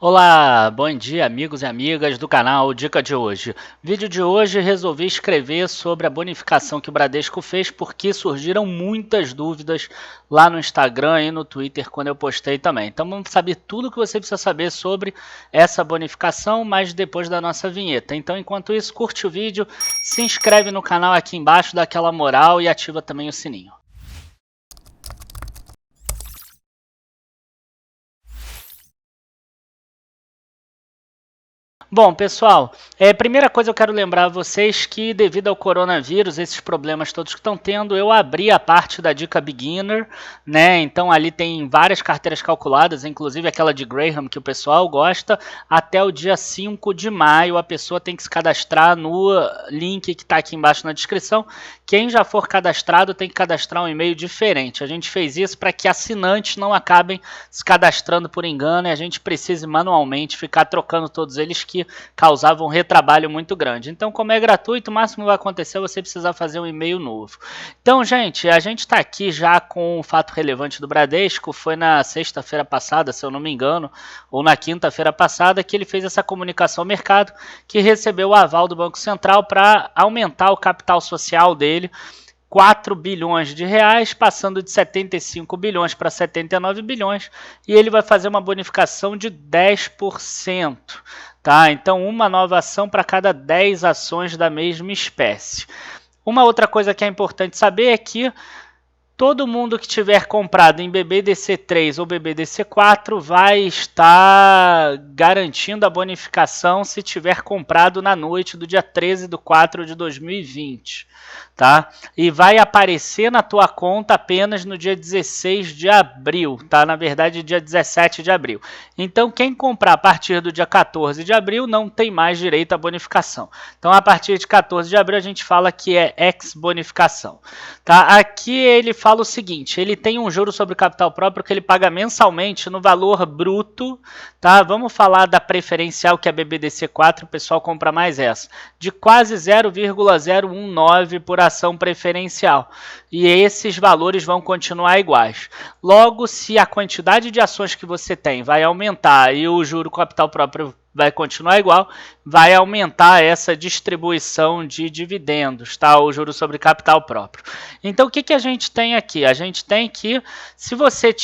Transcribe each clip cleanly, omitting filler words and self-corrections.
Olá, bom dia amigos e amigas do canal Dica de Hoje. Vídeo de hoje resolvi escrever sobre a bonificação que o Bradesco fez porque surgiram muitas dúvidas lá no Instagram e no Twitter quando eu postei também. Então vamos saber tudo o que você precisa saber sobre essa bonificação, mas depois da nossa vinheta. Então enquanto isso, curte o vídeo, se inscreve no canal aqui embaixo, dá aquela moral e ativa também o sininho. Bom, pessoal, primeira coisa eu quero lembrar a vocês que devido ao coronavírus, esses problemas todos que estão tendo, eu abri a parte da dica beginner, né? Então ali tem várias carteiras calculadas, inclusive aquela de Graham que o pessoal gosta. Até o dia 5 de maio a pessoa tem que se cadastrar no link que está aqui embaixo na descrição. Quem já for cadastrado tem que cadastrar um e-mail diferente. A gente fez isso para que assinantes não acabem se cadastrando por engano e a gente precise manualmente ficar trocando todos eles que causavam um retrabalho muito grande. Então, como é gratuito, o máximo que vai acontecer é você precisar fazer um e-mail novo. Então, gente, a gente está aqui já com um fato relevante do Bradesco. Foi na sexta-feira passada, se eu não me engano, ou na quinta-feira passada, que ele fez essa comunicação ao mercado, que recebeu o aval do Banco Central para aumentar o capital social dele, 4 bilhões de reais, passando de 75 bilhões para 79 bilhões, e ele vai fazer uma bonificação de 10%. Tá? Então, uma nova ação para cada 10 ações da mesma espécie. Uma outra coisa que é importante saber é que todo mundo que tiver comprado em BBDC3 ou BBDC4 vai estar garantindo a bonificação se tiver comprado na noite do dia 13/4 de 2020. Tá? E vai aparecer na tua conta apenas no dia 16 de abril, tá? Na verdade, dia 17 de abril. Então, quem comprar a partir do dia 14 de abril não tem mais direito à bonificação. Então, a partir de 14 de abril, a gente fala que é ex-bonificação. Tá? Aqui ele fala o seguinte, ele tem um juro sobre capital próprio que ele paga mensalmente no valor bruto, tá? Vamos falar da preferencial, que é a BBDC4, o pessoal compra mais essa, de quase 0,019 por ação preferencial, e esses valores vão continuar iguais. Logo, se a quantidade de ações que você tem vai aumentar e o juro capital próprio vai continuar igual, vai aumentar essa distribuição de dividendos, tá? O juro sobre capital próprio. Então, o que a gente tem aqui? A gente tem que, se você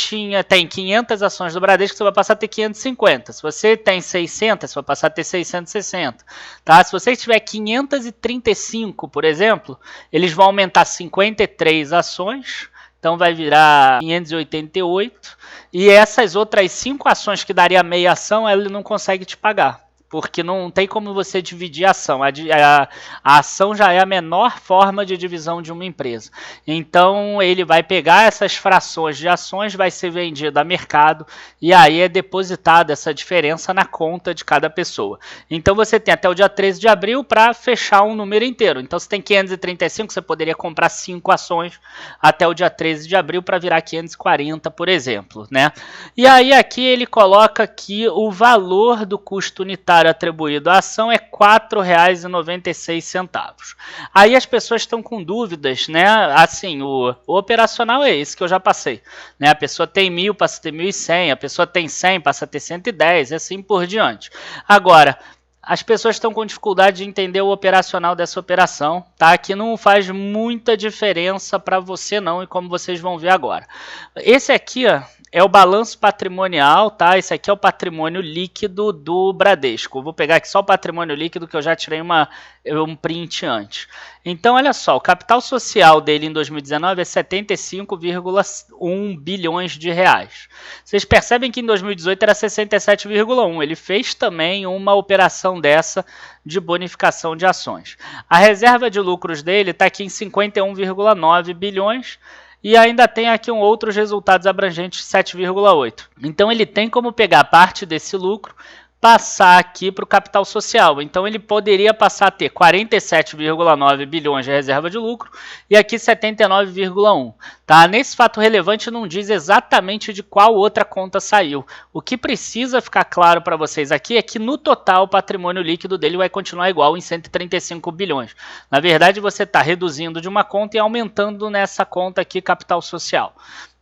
tem 500 ações do Bradesco, você vai passar a ter 550. Se você tem 600, você vai passar a ter 660. Tá? Se você tiver 535, por exemplo, eles vão aumentar 53 ações, então vai virar 588, e essas outras 5 ações que daria meia ação, ele não consegue te pagar, porque não tem como você dividir a ação. A ação já é a menor forma de divisão de uma empresa. Então, ele vai pegar essas frações de ações, vai ser vendida a mercado, e aí é depositada essa diferença na conta de cada pessoa. Então, você tem até o dia 13 de abril para fechar um número inteiro. Então, se tem 535, você poderia comprar 5 ações até o dia 13 de abril para virar 540, por exemplo, né? E aí, aqui ele coloca que o valor do custo unitário atribuído à ação é R$ 4,96. Aí as pessoas estão com dúvidas, né? Assim, o operacional é esse que eu já passei, né? A pessoa tem 1.000, passa a ter 1.100, a pessoa tem 100, passa a ter 110, e assim por diante. Agora, as pessoas estão com dificuldade de entender o operacional dessa operação, tá? Que não faz muita diferença para você não, e como vocês vão ver agora. Esse aqui, ó, é o balanço patrimonial, tá? Esse aqui é o patrimônio líquido do Bradesco. Eu vou pegar aqui só o patrimônio líquido, que eu já tirei um print antes. Então, olha só, o capital social dele em 2019 é 75,1 bilhões de reais. Vocês percebem que em 2018 era 67,1. Ele fez também uma operação dessa de bonificação de ações. A reserva de lucros dele está aqui em 51,9 bilhões. E ainda tem aqui outros resultados abrangentes, 7,8. Então, ele tem como pegar parte desse lucro, passar aqui para o capital social. Então, ele poderia passar a ter 47,9 bilhões de reserva de lucro e aqui 79,1. Tá? Nesse fato relevante não diz exatamente de qual outra conta saiu. O que precisa ficar claro para vocês aqui é que no total o patrimônio líquido dele vai continuar igual em 135 bilhões. Na verdade, você está reduzindo de uma conta e aumentando nessa conta aqui capital social.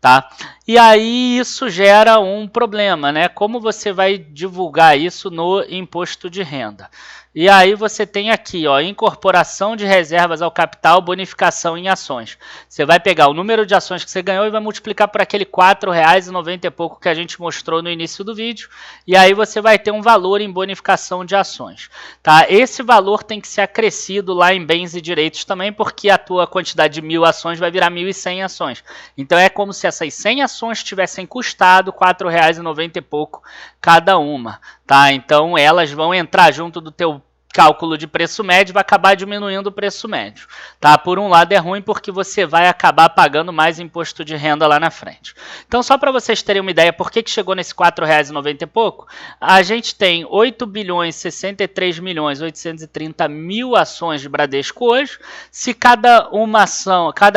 tá? E aí isso gera um problema, né? Como você vai divulgar isso no imposto de renda? E aí você tem aqui, ó, incorporação de reservas ao capital, bonificação em ações. Você vai pegar o número de ações que você ganhou e vai multiplicar por aquele R$4,90 e pouco que a gente mostrou no início do vídeo, e aí você vai ter um valor em bonificação de ações, tá? Esse valor tem que ser acrescido lá em bens e direitos também, porque a tua quantidade de 1.000 ações vai virar 1.100 ações. Então é como se essas 100 ações tivessem custado R$4,90 e pouco cada uma, tá? Então elas vão entrar junto do teu cálculo de preço médio, vai acabar diminuindo o preço médio, tá? Por um lado é ruim porque você vai acabar pagando mais imposto de renda lá na frente. Então só para vocês terem uma ideia por que chegou nesse R$4,90 e pouco, a gente tem 8.063.830.000 ações de Bradesco hoje. Se cada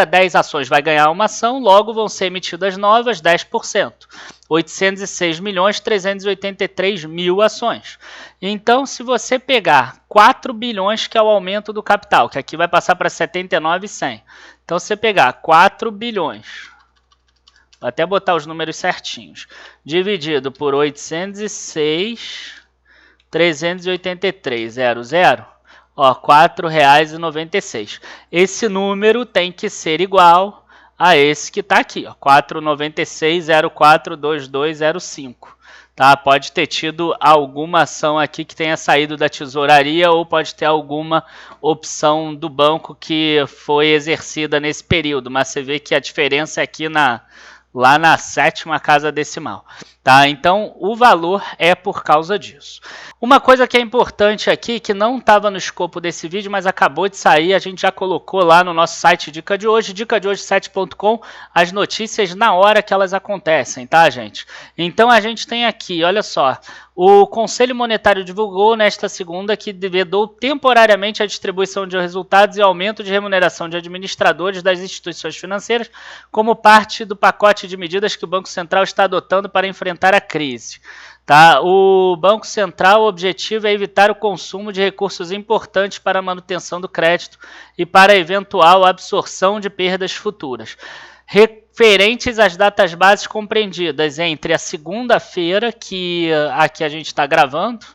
10 ações vai ganhar uma ação, logo vão ser emitidas novas 10%. 806.383.000 ações. Então, se você pegar 4 bilhões, que é o aumento do capital, que aqui vai passar para 79.100. Então, se você pegar 4 bilhões, vou até botar os números certinhos, dividido por 806.383.00, ó, R$4,96. Esse número tem que ser igual a esse que está aqui, ó, 496.042205. Tá? Pode ter tido alguma ação aqui que tenha saído da tesouraria ou pode ter alguma opção do banco que foi exercida nesse período, mas você vê que a diferença é aqui lá na 7ª casa decimal. Tá? Então, o valor é por causa disso. Uma coisa que é importante aqui, que não estava no escopo desse vídeo, mas acabou de sair, a gente já colocou lá no nosso site Dica de Hoje, dicadehoje7.com, as notícias na hora que elas acontecem, tá, gente? Então, a gente tem aqui, olha só, o Conselho Monetário divulgou nesta segunda que vedou temporariamente a distribuição de resultados e aumento de remuneração de administradores das instituições financeiras como parte do pacote de medidas que o Banco Central está adotando para enfrentar a crise. Tá? O Banco Central, o objetivo é evitar o consumo de recursos importantes para a manutenção do crédito e para a eventual absorção de perdas futuras. Referentes às datas bases compreendidas entre a segunda-feira, que aqui a gente está gravando,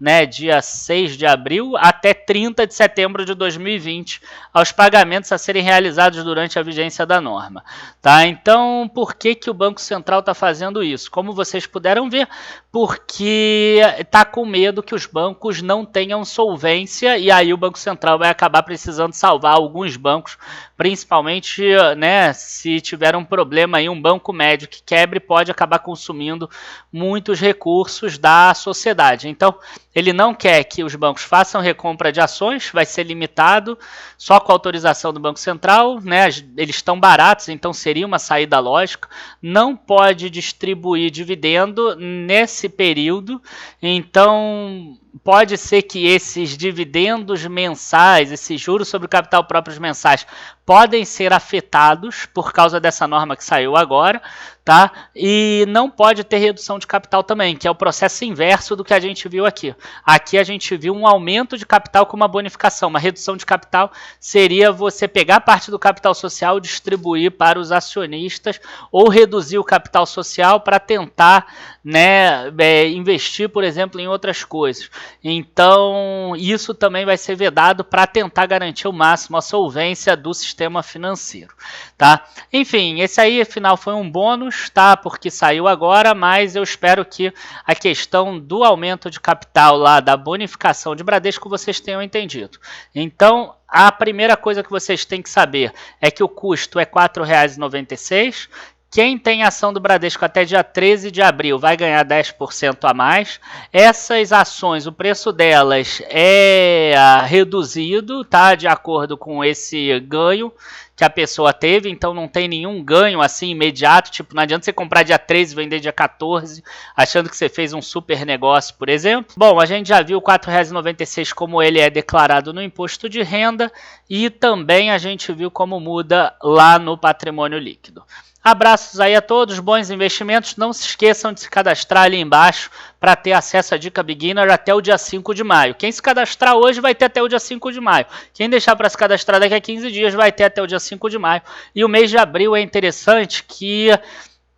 né, dia 6 de abril, até 30 de setembro de 2020, aos pagamentos a serem realizados durante a vigência da norma. Tá? Então, por que o Banco Central está fazendo isso? Como vocês puderam ver, porque está com medo que os bancos não tenham solvência e aí o Banco Central vai acabar precisando salvar alguns bancos, principalmente, né, se tiver um problema aí, um banco médio que quebre, pode acabar consumindo muitos recursos da sociedade. Então, ele não quer que os bancos façam recompra de ações, vai ser limitado só com a autorização do Banco Central, né? Eles estão baratos, então seria uma saída lógica. Não pode distribuir dividendo nesse período, então pode ser que esses dividendos mensais, esses juros sobre o capital próprios mensais, podem ser afetados por causa dessa norma que saiu agora, tá? E não pode ter redução de capital também, que é o processo inverso do que a gente viu aqui. Aqui a gente viu um aumento de capital com uma bonificação. Uma redução de capital seria você pegar parte do capital social e distribuir para os acionistas ou reduzir o capital social para tentar, né, investir, por exemplo, em outras coisas. Então, isso também vai ser vedado para tentar garantir ao máximo a solvência do sistema financeiro, tá? Enfim, esse aí, afinal, foi um bônus, tá? Porque saiu agora, mas eu espero que a questão do aumento de capital lá, da bonificação de Bradesco, vocês tenham entendido. Então, a primeira coisa que vocês têm que saber é que o custo é R$ 4,96. Quem tem ação do Bradesco até dia 13 de abril vai ganhar 10% a mais. Essas ações, o preço delas é reduzido, tá? De acordo com esse ganho que a pessoa teve, então não tem nenhum ganho assim imediato, tipo, não adianta você comprar dia 13 e vender dia 14, achando que você fez um super negócio, por exemplo. Bom, a gente já viu R$ 4,96 como ele é declarado no imposto de renda e também a gente viu como muda lá no patrimônio líquido. Abraços aí a todos, bons investimentos. Não se esqueçam de se cadastrar ali embaixo para ter acesso à Dica Beginner até o dia 5 de maio. Quem se cadastrar hoje vai ter até o dia 5 de maio. Quem deixar para se cadastrar daqui a 15 dias vai ter até o dia 5 de maio. E o mês de abril é interessante que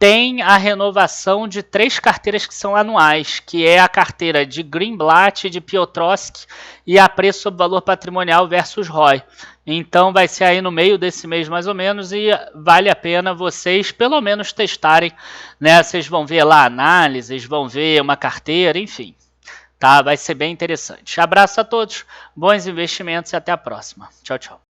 tem a renovação de 3 carteiras que são anuais, que é a carteira de Greenblatt, de Piotrowski e a preço sobre valor patrimonial versus ROI. Então vai ser aí no meio desse mês mais ou menos e vale a pena vocês pelo menos testarem, né? Vocês vão ver lá análises, vão ver uma carteira, enfim. Tá? Vai ser bem interessante. Abraço a todos, bons investimentos e até a próxima. Tchau, tchau.